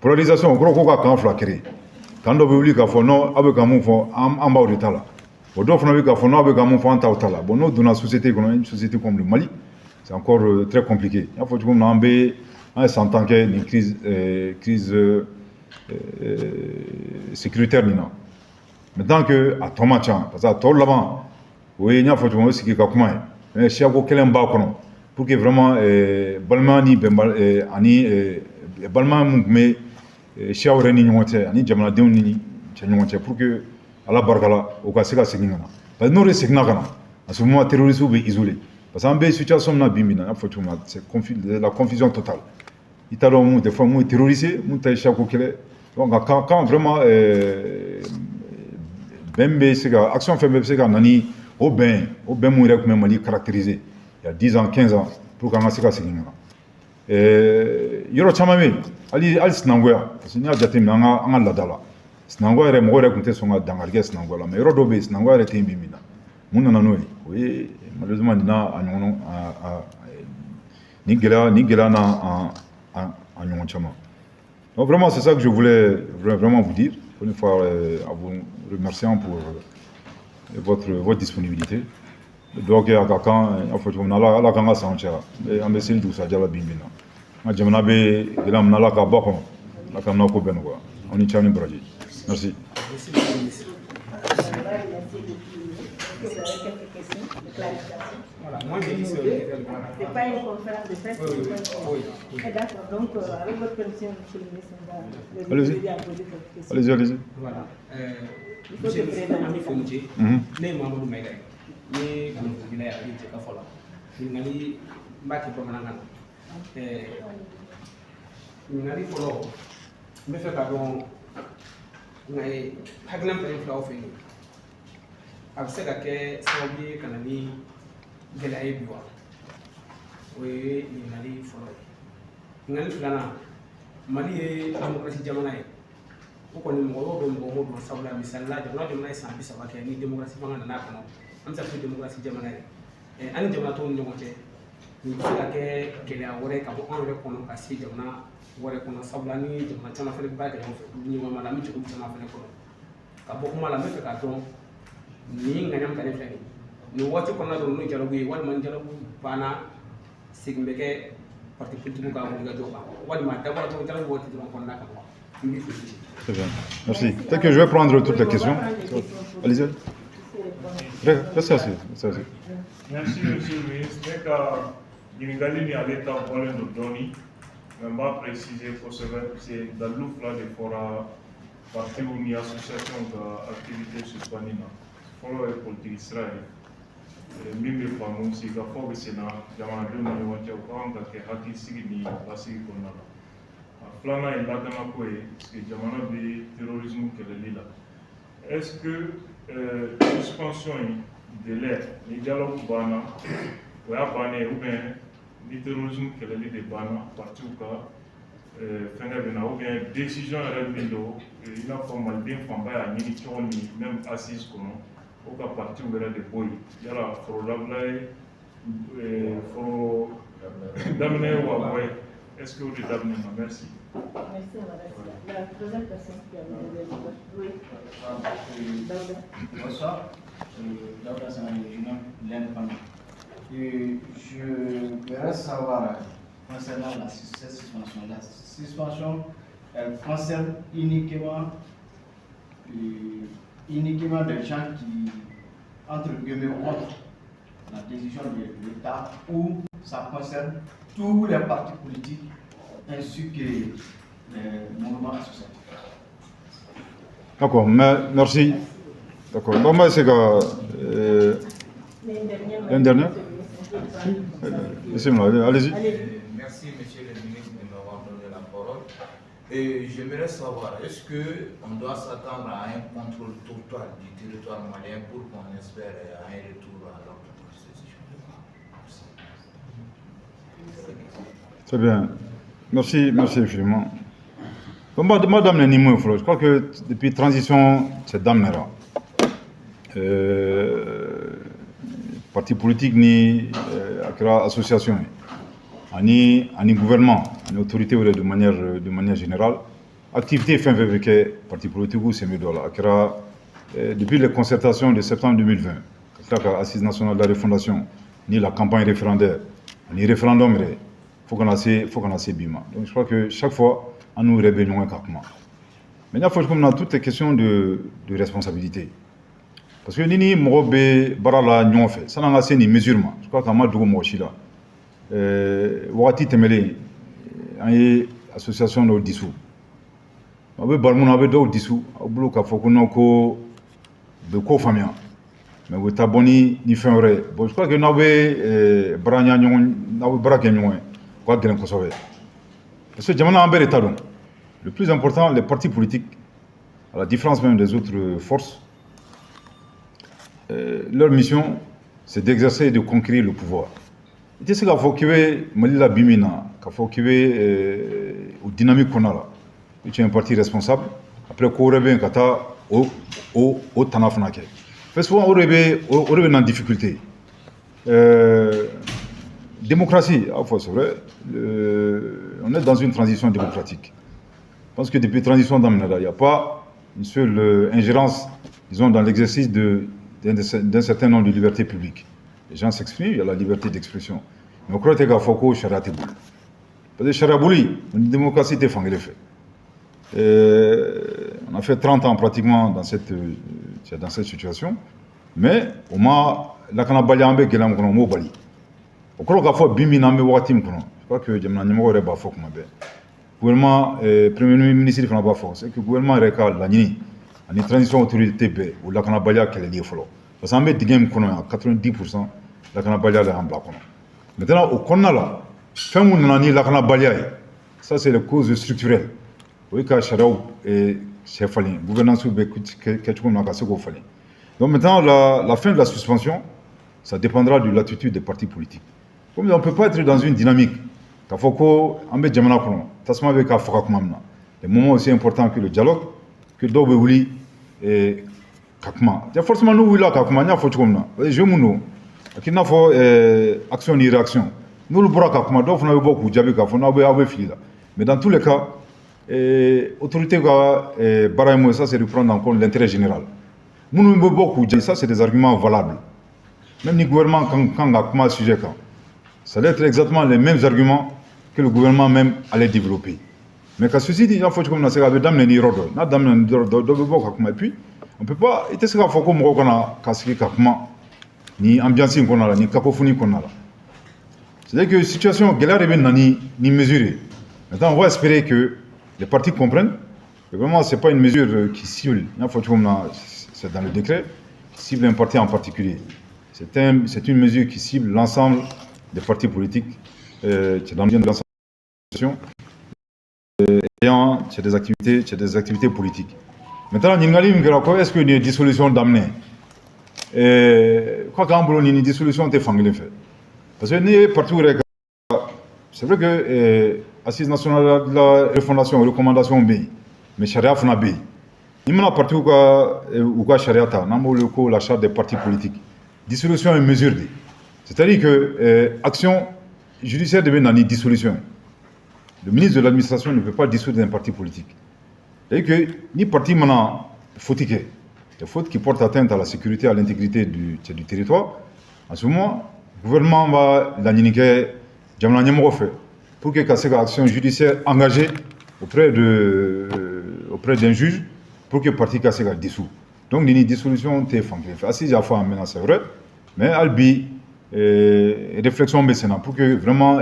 Polarisation gros ko ka flakéré. Quand on veut voulu ka fo non avec un mouvement en bas de tala. Bon, donc, on a vu qu'on a mon enfant à bon, nous, dans la société, une société comme le Mali, c'est encore très compliqué. Il faut que nous ayons en tant qu'une crise sécuritaire. Maintenant que, à Tomachan, parce que à Tor là-bas, oui, il faut que nous ayons comment, mais si on a quelqu'un bas, pour que vraiment, Balmani, Balman, mais, si on a un niveau, ni Jamana Deuni, pour que, à la bargala au cas c'est signana parce que nous les signana à ce moment terroristes ou isolés parce qu'en belle situation na bimina il faut que c'est la confusion totale italo des fois moi terrorisé moi t'ai chaque kele donc quand vraiment bembe c'est action fait c'est nani au ben moi rek même Mali caractérisé il y a 10 ans 15 ans pour qu'on a c'est signana yoro chamame ali sinangoya parce que ni a jaté nga anga ladala sinango yɛrɛ mɔgɔ yɛrɛ tun tɛ sɔn ka dangarikɛ sinango la mais yɔrɔ dɔ bɛ yen sinango yɛrɛ tɛ yen bi min na mun nana n'o ye o ye malheureusement nin n'a a ɲɔgɔn ni gɛlɛya n'a a ɲɔgɔn caman donc vraiment c'est ça que je voulais vraiment vous dire une fois à vous remerciant pour votre disponibilité donc a ka kan a fɔ cogo min na ala k'an ka san caya an bɛ seli dugusajɛ la bi min na n ka jamana bɛ gɛlɛya min na ala k'a bɔ a kɔnɔ ala k'an n'a ko bɛɛ nɔgɔya aw ni ca ni baraji. Merci. Voilà, moi j'ai dit c'est pas une conférence de presse. Oui. D'accord, donc avec votre permission, monsieur le ministre, on va poser quelques questions. Allez-y. Voilà. Monsieur le président, Ami Fonji, né Mamadou Maïga, né Goumbougila, Ali Tchekafola, Nali Mbaki Pomananga. Nali Folo, me fait pardon. Mais haglam pa infla o fini ab se ka ke sababu kana ni gɛlɛya bi wa o ye ɲininkali fɔlɔ ye ɲininkali filanan Mali ye démocratie jamana ye o kɔni mɔgɔ dɔw bɛ mɔgɔ o dɔn sabula misalila jamana ye san 30 kɛ ni démocratie fanga nana kɔnɔ an bɛ se ka fɔ démocratie jamana ye ani jamana tɔw ni ɲɔgɔn cɛ nin bɛ se ka kɛ gɛlɛya wɛrɛ ka bɔ anw yɛrɛ kɔnɔ ka se jamana wɛrɛ kɔnɔ sabula ni jamana caman fana b'a kɛ ɲɔgɔn fɛ la an bɛ jɛkulu caman fana kɔnɔ ka bɔ kuma la n bɛ fɛ k'a dɔn nin ŋaniya ka ne filɛ nin waati kɔnɔna dɔrɔn n'o dialogue ye walima ni dialogue banna segin bɛ kɛ parti politique ka wulikajɔ kan walima dabɔra dɔrɔn dialogue waati dɔrɔn kɔnɔna kan n b'i fo. Très bien, merci. Peut-être que je vais prendre toutes les questions. Allez-y. Restez assis. Merci, monsieur le ministre. Ɲininkali ni ale ta bɔlen don dɔɔni mais n b'a préciser kosɛbɛ c'est dans l'oufla de fɔra parti ni association ka activité suspenue na fɔlɔ ye politique sira ye min bɛ faamu sigikafɔ bɛ sen na jamanadenw ni ɲɔgɔn cɛ u ka kan ka kɛ hakilisigi ni basigi kɔnɔna na a filanan ye lakanako ye parce que jamana bɛ terrorisme kɛlɛli la est-ce que suspension in délai ni dialogue banna o y'a bannen ou bien ni terrorisme kɛlɛli de banna partiw ka fɛngɛ bɛ na ou bien décision yɛrɛ min don i n'a fɔ maliden fanba y'a ɲini cogo min même assise kɔnɔ o ka partiw yɛrɛ de bɔ yen yala foro labila ye foro daminɛ ye wa bɔ ye est-ce que o de daminɛ na merci. Merci madame. La troisième personne qui a demandé la parole. Oui. Bonsoir. Daouda Sanani, l'indépendant. Je voudrais savoir concernant cette suspension. La suspension, elle concerne uniquement uniquement des gens qui, entre guillemets, contre la décision de l'État, où ça concerne tous les partis politiques ainsi que les mouvements associatifs. D'accord, merci. D'accord. Bon, moi, c'est que. L'année dernière. Allez-y. Merci, monsieur le ministre, de m'avoir donné la parole. Et j'aimerais savoir, est-ce qu'on doit s'attendre à un contrôle total du territoire malien pour qu'on espère un retour à l'ordre constitutionnel? Très bien. Merci infiniment. Bon, madame Nimo, je crois que depuis la transition, c'est dame là. Parti politique ni association, ni gouvernement, ni autorité de manière générale. Activité fin février, parti politique c'est mieux là. Depuis les concertations de septembre 2020, l'Assise nationale de la refondation, ni la campagne référendaire, ni référendum, il faut qu'on ait bima. Donc je crois que chaque fois, on nous rébellions un campement. Maintenant, il faut qu'on a toutes les questions de responsabilité. Parce que nini mogobe barala ñoo fait ça n'a pas ni mesurement je crois qu'à ma dugu mo shila wakati temele ay association no dissous abe balmuna abe do dissous abulo ka fokuno ko de ko famia mais vous taboni ni fin vrai bon je crois que nabe baranya ñoo nabe barake ñoo quoi gelen ko sobe parce que jamana ambere tadon le plus important les partis politiques à la différence même des autres forces. Leur mission, c'est d'exercer et de conquérir le pouvoir. Et c'est ce qu'il faut qu'il y ait Malila Bimina, qu'il faut qu'il y ait au dynamique qu'on a là. Tu es un parti responsable. Après, qu'on revient au Tanafanake. Fait souvent, on revient en difficulté. Démocratie, c'est vrai, on est dans une transition démocratique. Je pense que depuis la transition d'Amnada, il n'y a pas une seule ingérence, disons, dans l'exercice d'un certain nombre de libertés publiques. Les gens s'expriment, il y a la liberté d'expression. Mais on croit que Foko Sharia Teboul. Parce que Sharia Bouli, une démocratie était fangée fait. On a fait 30 ans pratiquement dans cette situation. Mais au moins, la Kanabalyambe Gelam Kono Mobali. On croit qu'il faut Biminambe Watim Kono. Je crois que Djamna Nimo Reba Fok Mabe. Le gouvernement, Premier ministre de Fanabafa, c'est que le gouvernement Reka Lanini. Une transition autorité B ou la Kanabalia qui est liée follow. Parce qu'on met des games qu'on a 90% la Kanabalia est en blanc. Maintenant au Konala, fin où on a ni la Kanabalia, ça c'est les causes structurelles. Oui qu'à Charao et Chefalin, gouvernance ou Ketchum Nakaseko Falin. Donc maintenant la fin de la suspension, ça dépendra de l'attitude des partis politiques. Comme on ne peut pas être dans une dynamique, qu'il faut qu'on met Djamana Kono, Tasma avec Afrakumamna. Les moments aussi importants que le dialogue, que Dobe Wuli et Kakma. Il y a forcément nous là Kakma, il y a faut comme ça. Je m'en qu'il n'a faut action ni réaction. Nous le bras Kakma, donc on a eu beaucoup de diabète, on a eu fili là. Mais dans tous les cas, autorité Baraïmo, ça c'est de prendre en compte l'intérêt général. Nous nous beaucoup, ça c'est des arguments valables. Même le gouvernement quand Kakma sujet quand, ça doit être exactement les mêmes arguments que le gouvernement même allait développer. Mais quand ceci dit, il faut que nous fassions avec Dame Neni Rodo. Nous Dame Neni Rodo, et puis on ne peut pas. Il faut que nous fassions Kakma, ni ambiance qu'on a là, ni cacophonie qu'on a là. C'est-à-dire que la situation, ni mesurée. Maintenant, on va espérer que les partis comprennent que vraiment, ce n'est pas une mesure qui cible. Il faut que c'est dans le décret, qui cible un parti en particulier. C'est une mesure qui cible l'ensemble des partis politiques, qui est dans l'organisation. C'est des activités politiques. Maintenant, est-ce qu'il y a une dissolution d'amener? Quoi qu'en Boulogne, une dissolution est faite. Parce que partout, c'est vrai que l'Assise nationale de la refondation, recommandation B, mais Sharia fana B. Il y a partout où Sharia ta, la charte des partis politiques. Dissolution est mesurée. C'est-à-dire que l'action judiciaire devient une dissolution. Le ministre de l'administration ne peut pas dissoudre un parti politique. C'est-à-dire que ni parti maintenant fautique, des fautes qui portent atteinte à la sécurité, à l'intégrité du territoire, en ce moment, le gouvernement va l'aniquer, pour que cette action judiciaire engagée auprès d'un juge, pour que le parti soit dissous. Donc ni dissolution te fanke assise à fois maintenant c'est vrai mais albi réflexion be sena pour que vraiment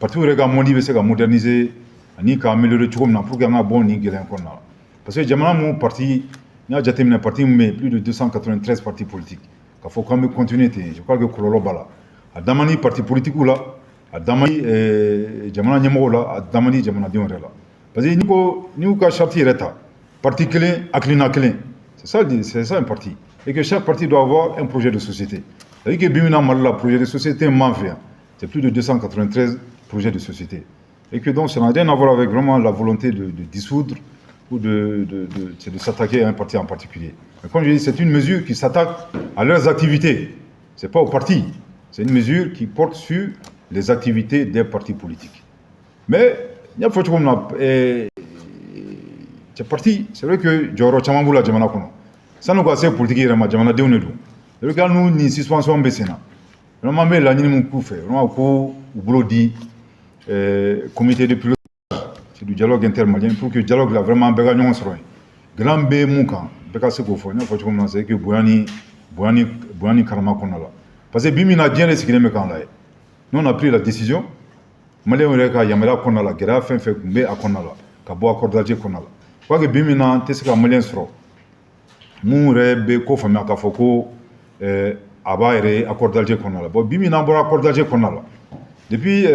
partout rega mondi be se ga moderniser ani ka améliorer tout comme pour que nga bon ni gelen konna parce que jamana mon parti nya jatemina parti mais plus de 293 partis politiques ka faut quand même continuer je crois que kololo bala a damani parti politique là a damani jamana nyamo là a damani jamana dion là parce que ni ko charte reta parti clé aklina clé c'est ça un parti et que chaque parti doit avoir un projet de société. C'est-à-dire que Bimina Malala, projet de société, c'est plus de 293 projets de société. Et que donc, ça n'a rien à voir avec vraiment la volonté de dissoudre ou de s'attaquer à un parti en particulier. Mais comme je dis, c'est une mesure qui s'attaque à leurs activités. Ce n'est pas au parti. C'est une mesure qui porte sur les activités des partis politiques. Mais, il y a c'est parti. C'est vrai que Joro Chamamboula Jamana Kono. Ça nous a fait politique, Jamana Deonedu. Le cas nous ni suspension besena vraiment mais la ni mon coup fait vraiment ko boulot dit comité de pilotage c'est du dialogue intermalien pour que dialogue là vraiment bega ñon soro grand be mon kan bega se ko fo na fo comme c'est que boyani karama kono là parce que bimina bien les sikine me kan là nous on a pris la décision malien on ka yamara kono là gra fin fait kumbe akona là ka bo accord d'Alger kono là quoi que bimina tesika malien soro mu rebe ko famia ka fo ko aba yɛrɛ accord d'Alger kɔnɔna la bon bi min n'an bɔra accord d'Alger kɔnɔna la depuis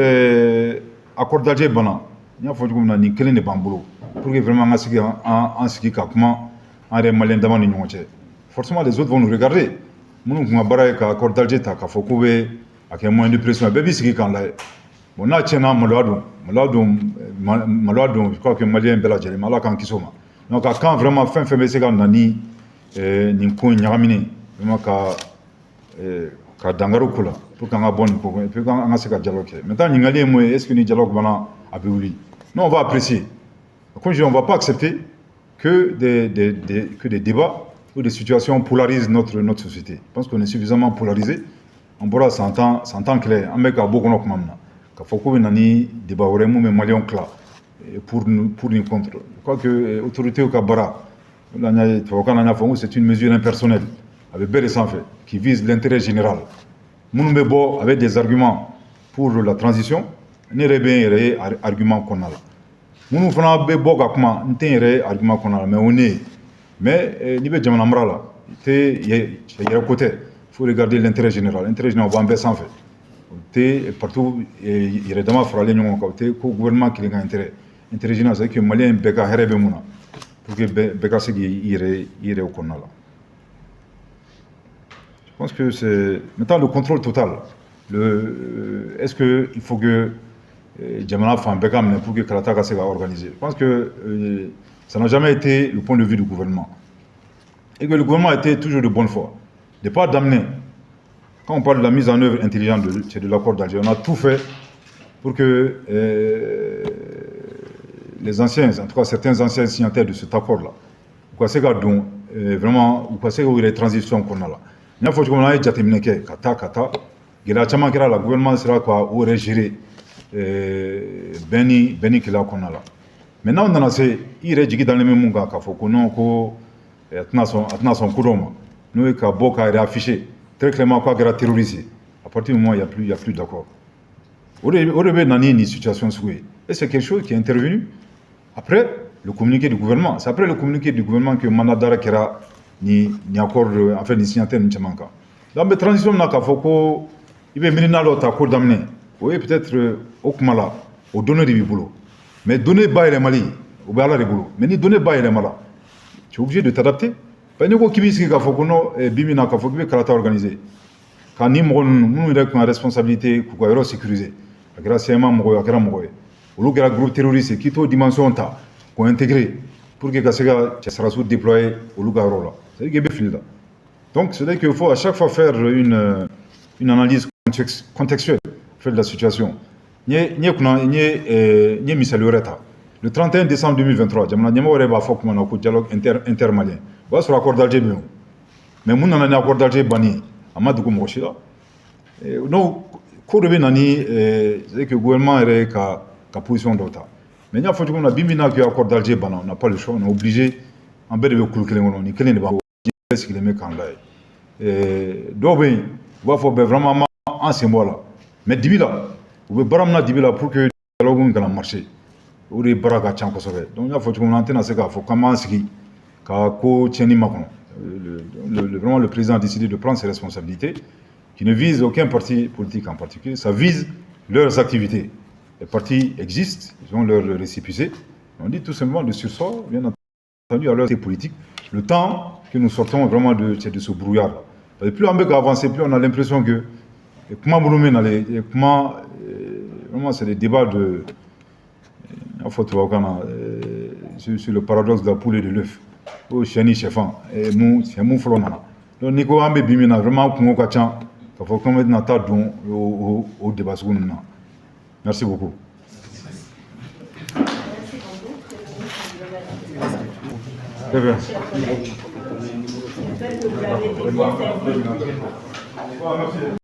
accord d'Alger banna n y'a fɔ cogo min na nin kelen de b'an bolo pour que vraiment an ka sigi an sigi ka kuma an yɛrɛ maliyɛn dama ni ɲɔgɔn cɛ forcément les autres vont nous regarder minnu kun ka baara ye ka accord d'Alger ta k'a fɔ k'u bɛ a kɛ moyen de pression bɛɛ b'i sigi k'an lajɛ bon n'a tiɲɛna maloya don je crois que maliyɛn bɛɛ lajɛlen ma ala k'an kisi o ma donc a kan vraiment fɛn fɛn bɛ se ka na ni nin ko in ɲagaminen vraiment ka dangaro ko la pour qu'an ka bɔ nin ko et puis an ka se ka dialogue kɛ maintenant ɲininkali ye mun ye est ce que ni dialogue bana a bɛ wuli non on va apprécier comme je dis on va pas accepter que des débats ou des situations polarisent notre société. Je pense qu'on est suffisamment polarisé on bɔra san tan kɛlɛ an bɛ ka bɔ kɔnɔ kuma min na ka fɔ ko bɛ na ni débat wɛrɛ mun bɛ maliyɛnw tila pour ni contre je crois que autorités ka baara tubabukan na n y'a fɔ c'est une mesure impersonnelle avec bɛɛ de sanfɛ qui vise l'intérêt général minnu bɛ bɔ avec des arguments pour la transition ne yɛrɛ bɛ n yɛrɛ ye argument kɔnɔna la minnu fana bɛ bɔ ka kuma n tɛ n yɛrɛ ye argument kɔnɔna la mais o ne ye mais n'i bɛ jamana mara la i tɛ yɛrɛ ko tɛ il faut regarder l'intérêt général l'intérêt général o b'an bɛɛ sanfɛ o tɛ partout yɛrɛ dama faralen ɲɔgɔn kan o tɛ ko gouvernement kelen ka intérêt général c'est que maliyɛn bɛɛ ka hɛrɛ bɛ mun na pour que bɛɛ ka se k'i yɛrɛ o kɔnɔna la. Je pense que c'est maintenant le contrôle total. Est-ce qu'il faut que Djamana fasse un bécam pour que Kalata soit organisé? Je pense que ça n'a jamais été le point de vue du gouvernement. Et que le gouvernement a été toujours de bonne foi. De ne pas d'amener. Quand on parle de la mise en œuvre intelligente de l'accord d'Alger, on a tout fait pour que les anciens, en tout cas certains anciens signataires de cet accord-là, vraiment, ou quoi c'est les transitions qu'on a là. Il y a forcément un jateminɛ kɛ kata gɛlɛya caman kɛra la gouvernement sera ka o yɛrɛ gérer bɛn ni kɛlɛya kɔnɔna la maintenant on nana se i yɛrɛ jigi dalen bɛ mun kan k'a fɔ ko non ko a tɛna sɔn ko dɔw ma n'o ye ka bɔ k'a yɛrɛ afficher très clairement k'a kɛra terroriste à partir du moment il y a plus d'accord o de bɛ na ni nin situation sugu ye et c'est quelque chose qui est intervenu après le communiqué du gouvernement c'est après le communiqué du gouvernement que mandat d'arrêt kɛra ni accord en fait ni signataire ni caman kan donc bɛ transition na k'a fɔ ko i bɛ milina dɔ ta ko daminɛ o ye peut-être o kuma la o données de b'i bolo mais données bayɛlɛmali o bɛ ala de bolo mais ni données bayɛlɛma la tu es obligé de t'adapter parce que n'i ko k'i b'i sigi k'a fɔ ko non bi min na k'a fɔ k'i bɛ kalata organiser ka ni mɔgɔ ninnu minnu yɛrɛ kun ka responsabilité k'u ka yɔrɔ sécuriser a kɛra CMA mɔgɔ ye a kɛra mɔgɔ ye olu kɛra groupe terroriste k'i t'o dimension ta k'o intégrer pour que ka se ka cɛsirasiw déployer olu ka yɔrɔ la c'est-à-dire qu'il y a des donc c'est-à-dire qu'il faut à chaque fois faire une analyse contextuelle de la situation. Le 31 décembre 2023, jamana ɲɛmɔgɔ yɛrɛ b'a fɔ kuma na ko dialogue intermalien o y'a sɔrɔ accord d'Alger bɛ yen mais mun nana ni accord d'Alger banni ye a ma dogo mɔgɔ si la donc ko dɔ bɛ na ni c'est que gouvernement yɛrɛ ka position dɔw ta mais n y'a fɔ cogo min na bi min na kɛ accord d'Alger banna on n'a pas le choix on est obligé an bɛɛ de bɛ kulu kelen kɔnɔ nin kelen de b'an sigilen bɛ k'an da ye dɔw bɛ yen u b'a fɔ bɛɛ vraiment an sen bɔ a la mais dibi la u bɛ baara min na dibi la pour que dialogue in kana marcher o de baara ka ca kosɛbɛ donc n y'a fɔ cogo min na an tɛna se k'a fɔ k'an b'an sigi ka ko tiɲɛni makɔnɔ vraiment le président a décidé de prendre ses responsabilités qui ne vise aucun parti politique en particulier, ça vise leurs activités. Les partis existent, ils ont leur récépissé. On dit tout simplement de sursaut, bien entendu, à leur activité politique, le temps que nous sortons vraiment de ce brouillard. Plus on veut avancer, plus on a l'impression que comment vraiment c'est des débats de sur le paradoxe de la poule et de l'œuf. Au cheni chefan, et nous, c'est mon front. Donc, Nico Ambe Bimina, vraiment, pour nous, il faut qu'on mette notre tête au débat. Merci beaucoup. Très bien. Merci.